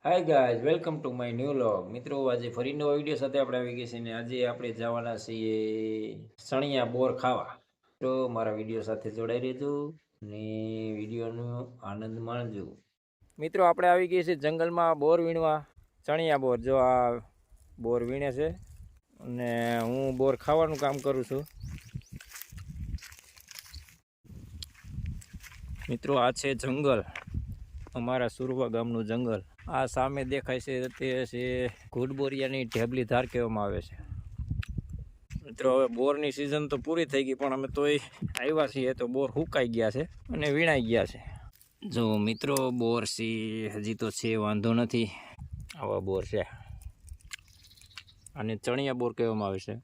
Hi guys, welcome to my new vlog. મિત્રો, આજે ફરી નવા વિડીયો સાથે આપણે આવી ગયા છીએ ને આજે આપણે જવાના છીએ સણિયા બોર ખાવા. તો મારા વિડીયો સાથે જોડાઈ રહેજો ને વિડીયોનો આનંદ માણજો. મિત્રો, આપણે આવી ગયા છીએ જંગલમાં બોર વીણવા. સણિયા બોર, જો આ બોર વીણે છે અને હું બોર ખાવાનું કામ કરું છું. મિત્રો, આ છે જંગલ, અમારા સુરવા ગામનું જંગલ. આ સામે દેખાય છે તે છે ઘૂડબોરિયાની ઢેબલી ધાર કહેવામાં આવે છે. મિત્રો, હવે બોરની સિઝન તો પૂરી થઈ ગઈ પણ અમે તોય આવ્યા છીએ તો બોર સુકાઈ ગયા છે અને વીણાઈ ગયા છે. જો મિત્રો, બોર સી હજી તો છે, વાંધો નથી. આવા બોર છે, આને ચણિયા બોર કહેવામાં આવે છે.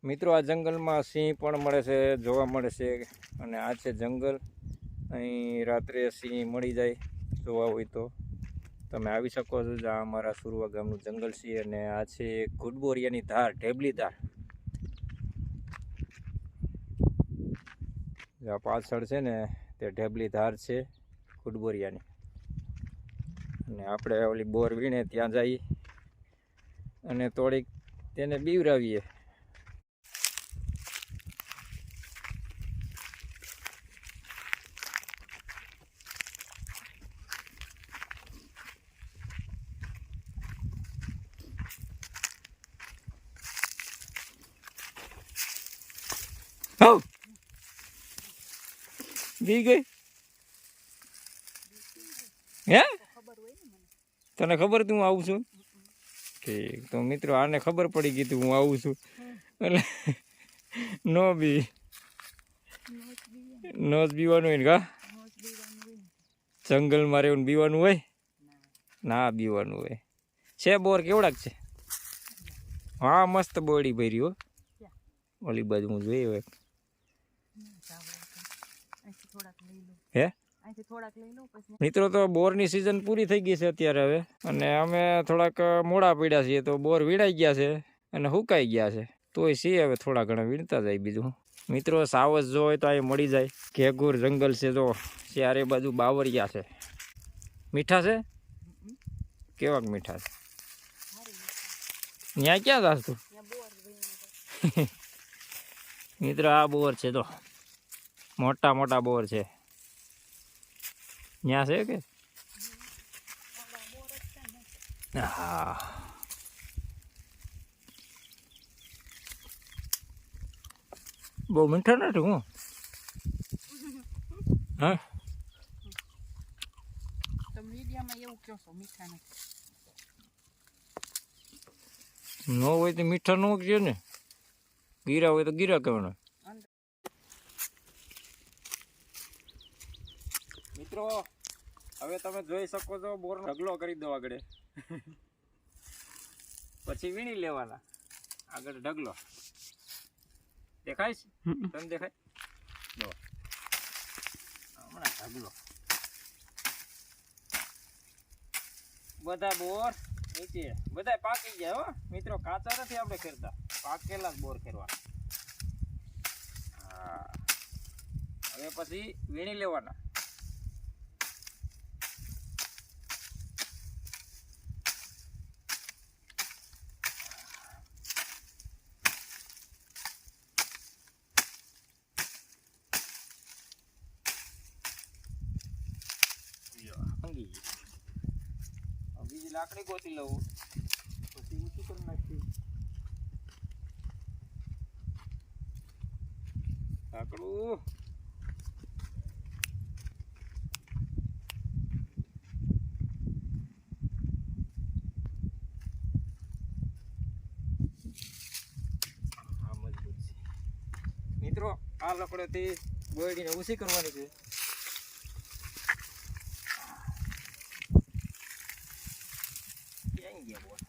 મિત્રો, આ જંગલમાં સિંહ પણ મળે છે, જોવા મળે છે. અને આ છે જંગલ. અહીં રાત્રે સિંહ મળી જાય, જોવા હોય તો તમે આવી શકો છો. આ અમારા સુરવા ગામનું જંગલ છે અને આ છે ઘૂડબોરિયાની ધાર, ઢેબલી ધાર. આ પાછળ છે ને તે ઢેબલી ધાર છે ઘૂડબોરિયાની. અને આપણે ઓલી બોર વીણે ત્યાં જઈએ અને થોડીક તેને બીવરાવીએ. બી ગઈ હે? તને ખબર હતી હું આવું છું? ઠીક, તો મિત્રો આને ખબર પડી ગઈ હતી હું આવું છું એટલે નો બી નો જ બીવાનું હોય ને કા? જંગલમાં રહેવું બીવાનું હોય? ના, બીવાનું હોય છે. બોર કેવડાક છે? હા, મસ્ત બોડી ભરી હો. ઓલી બાજુ હું જોઈ હોય. હે મિત્રો, તો બોરની સિઝન પૂરી થઈ ગઈ છે અત્યારે હવે, અને અમે થોડાક મોડા પડ્યા છીએ તો બોર વીણાઈ ગયા છે અને સુકાઈ ગયા છે. તોય છીએ હવે થોડા ઘણા વીણતા જાય. બીજું મિત્રો, સાવજ જો હોય તો અહીં મળી જાય. ઘેઘૂર જંગલ છે, જો ચારે બાજુ બાવરિયા છે. મીઠા છે? કેવાક મીઠા છે? ત્યાં ક્યાં જાસ તું? મિત્રો, આ બોર છે તો મોટા મોટા બોર છે. ત્યાં છે કે? હા, બહુ મીઠા નથી. હું હા, ન હોય તો મીઠા ન કહે ને. ગીરા હોય તો ગીરા કહેવાના. મિત્રો, હવે તમે જોઈ શકો છો બોરનો ઢગલો કરી દો આગળ, પછી વીણી લેવાના. આગળ ઢગલો દેખાય છે? તને દેખાય? જો હમણાં ઢગલો. બધા બોર નીચે બધા પાકી ગયા હો મિત્રો. કાચા નથી આપણે ખેરતા, પાકેલા જ બોર ખેરવાના. હા, હવે પછી વીણી લેવાના. બીજી લાકડી ગોતી લઉં પછી ઊંચું કરી નાખી. લાકડું આ મજબૂત છે. મિત્રો, આ લાકડોથી બોયડીને ઊંચી કરવાની છે. ક્યાં ગયા બોલ?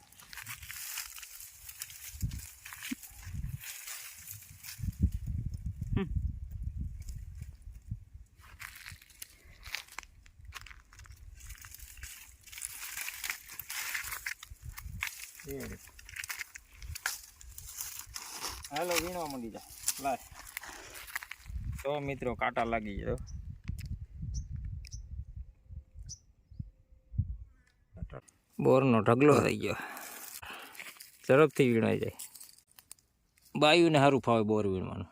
હાલો, વીણવા માંડી જા. લાય તો મિત્રો, કાંટા લાગી ગયો. બોરનો ઢગલો થઈ ગયો, ઝડપથી વીણાઈ જાય. બાયુને સારું ફાવે બોર વીણવાનું,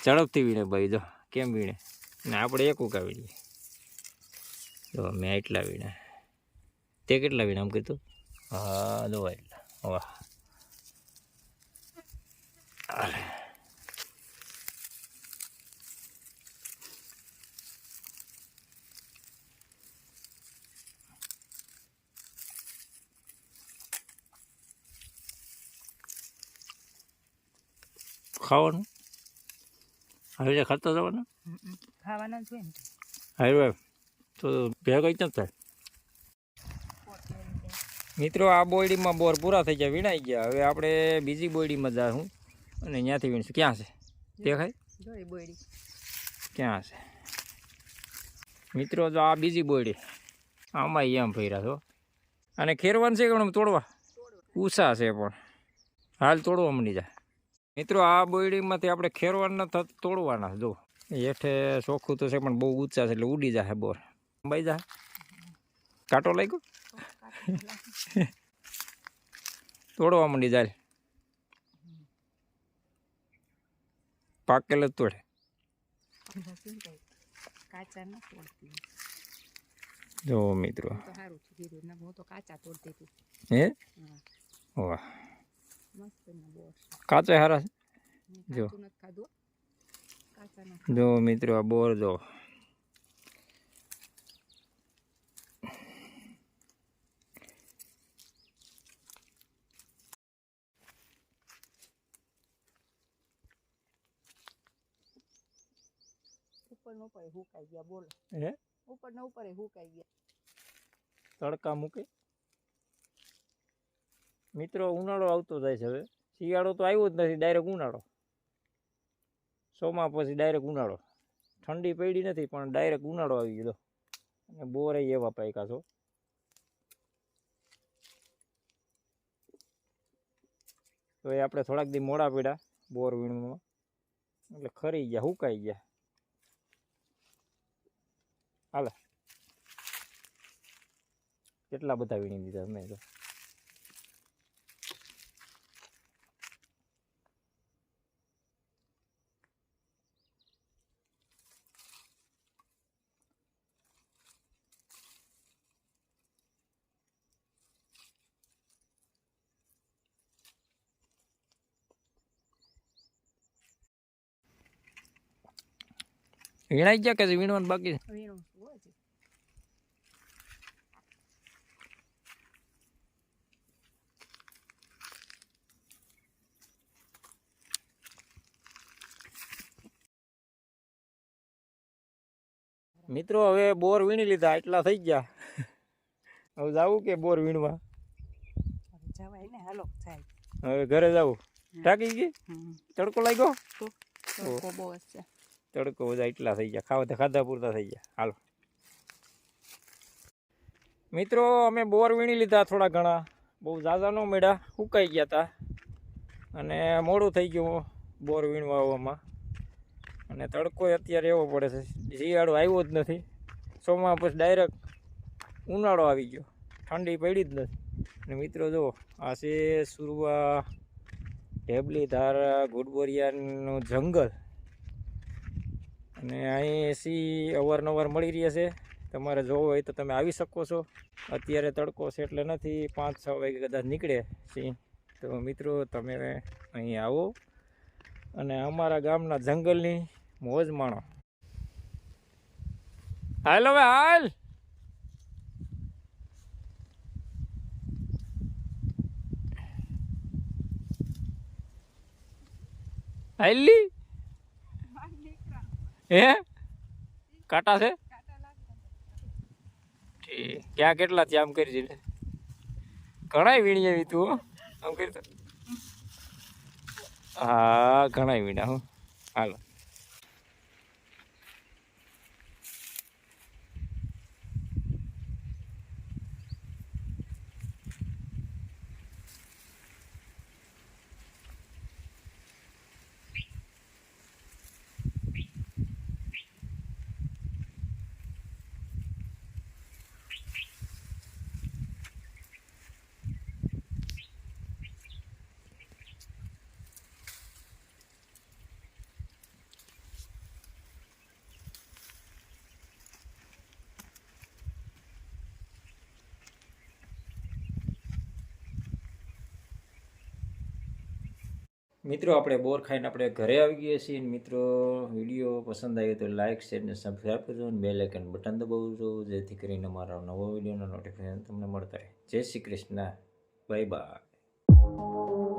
ઝડપથી વીણે ભાઈ. જો કેમ વીણે, ને આપણે એક ઉકા વીણીએ. જો મેં એટલા વીણા, તે કેટલા વીણા આમ કીધું? હા જો એટલા. વાહ, ખાવાનું હવે ખાતા જવાનું, ખાવાના જ હોય ને. હવે તો ભેગા જ ન થાય. મિત્રો આ બોયડીમાં બોર પૂરા થઈ ગયા, વીણાઈ ગયા. હવે આપણે બીજી બોયડીમાં જાઉં અને ત્યાંથી વીણશું. ક્યાં છે દેખાય? જોઈ બોયડી ક્યાં છે મિત્રો? જો આ બીજી બોયડી, આમાં એમ ફર્યા છો. અને ખેરવાનું છે ઘણું તોડવા, ઉષા છે પણ હાલ તોડવા મળી જાય. મિત્રો આ બોયડીમાંથી આપણે ખેરવાના તોડવાના. જો હેઠે ચોખ્ખું તો છે પણ બહુ ઊંચા છે એટલે ઉડી જાય બોર, અંબાઈ જાય. કાંટો લાગ્યો, તોડવા માંડી જાય. પાકેલ જ તોડે. કાચા ના તોડતી. જો મિત્રો તો સારું છે કીધું ને, હું તો કાચા તોડતી હતી. હે હા વાહ, મસ્ત ને બોર છે. કાચા હારા છે. જો કાચું નથી ખાધું, કાચા નથી. જો મિત્રો આ બોર જો, ઉપર ને ઉપર હુકાઈ ગયા. બોલો, હે ઉપર ને ઉપર હુકાઈ ગયા. તડકા મૂકે. મિત્રો ઉનાળો આવતો જાય છે. હવે શિયાળો તો આવ્યો જ નથી, ડાયરેક્ટ ઉનાળો. સોમાં પછી ડાયરેક્ટ ઉનાળો. ઠંડી પડી નથી પણ ડાયરેક્ટ ઉનાળો આવી ગયો. અને બોર એવા પાક્યા છો. તો એ આપણે થોડાક દી મોડા પડ્યા બોર વીણવામાં, એટલે ખરી ગયા, હુકાઈ ગયા. હાલે કેટલા બધા વીણી દીધા મેં તો. વીણાઈ ગયા કે વીણવાનું બાકી? વીણું હોય છે. મિત્રો હવે બોર વીણી લીધા, એટલા થઈ ગયા. હવે જાવું કે બોર વીણવા? જવાય ને, હાલો જાય. હવે ઘરે જવું. થાકી ગઈ, તડકો લાગ્યો. તડકો બહુ છે. તડકો બધા એટલા થઈ ગયા, ખાવા ખાધા પૂરતા થઈ ગયા. હાલો મિત્રો અમે બોર વીણી લીધા થોડા ઘણા, બહુ ઝાઝા ન મળ્યા, સુકાઈ ગયા હતા. અને મોડું થઈ ગયું બોર વીણવા આવવામાં. અને તડકો અત્યારે એવો પડે છે, શિયાળો આવ્યો જ નથી. સોમાં પછી ડાયરેક્ટ ઉનાળો આવી ગયો, ઠંડી પડી જ નથી. અને મિત્રો જો આ છે સુરવા ઢેબલી ધાર ગુડબોરિયાનું જંગલ. અને અહીં સી અવારનવાર મળી રહ્યા છે. તમારે જોવો હોય તો તમે આવી શકો છો. અત્યારે તડકો છે એટલે નથી, 5-6 વાગે કદાચ નીકળે સિંહ. તો મિત્રો તમે અહીં આવો અને અમારા ગામના જંગલની મોજ માણો. હાલ હવે હાલ. હાલી હે કાંટા છે ક્યાં કેટલા ત્યાં આમ કરી છે ઘણા વીણી આવી તું આમ કરી તો હા ઘણા વીણા હું હાલો મિત્રો આપણે બોર ખાઈને આપણે ઘરે આવી ગયા છીએ. મિત્રો વિડીયો પસંદ આવ્યો તો લાઇક શેર ને સબસ્ક્રાઈબ કરજો અને બેલ આઇકન બટન દબાવજો જેથી કરીને મારા નવો વિડીયોનો નોટિફિકેશન તમને મળતા રહે. જય શ્રી કૃષ્ણ. Bye bye.